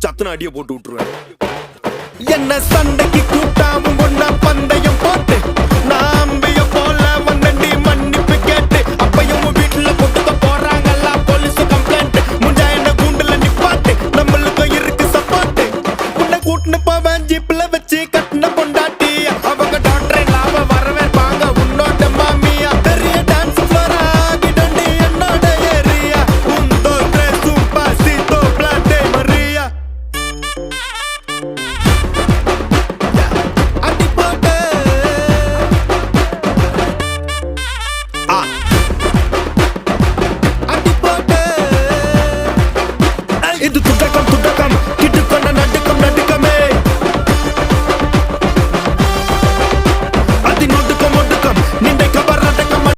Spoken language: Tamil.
சத்துன அடிய போட்டு விட்டுருவேன். என்ன சண்டைக்கு கூட்டாவும் ஒன்னா பந்தயம் போட்டு நாம்பிய போல வந்தண்டி மன்னிப்பு கேட்டு அப்பையும் வீட்டுல போட்டுக்க போறாங்கல்ல போலீஸ் கம்ப்ளைண்ட். முஞ்சா என்ன கூண்டுல நிப்பாட்டு நம்மளுக்கும் இருக்கு சப்போர்ட். உன்னை கூட்டுன்னு போவேன் ஜீப்ல வச்சு கட்டின பொண்டாட்டி அவங்க டாக்டர் இல்லாம வரவேற்பாங்க உன்னோட மாமியா. பெரிய டான்ஸ் ஃப்ளோரா ஆகிடண்டி என்னோட ஏரியா. உந்தோ ட்ரெஸ்ஸும் பாசிட்டோ பிளாட்டே மரியா. அடி போட்டு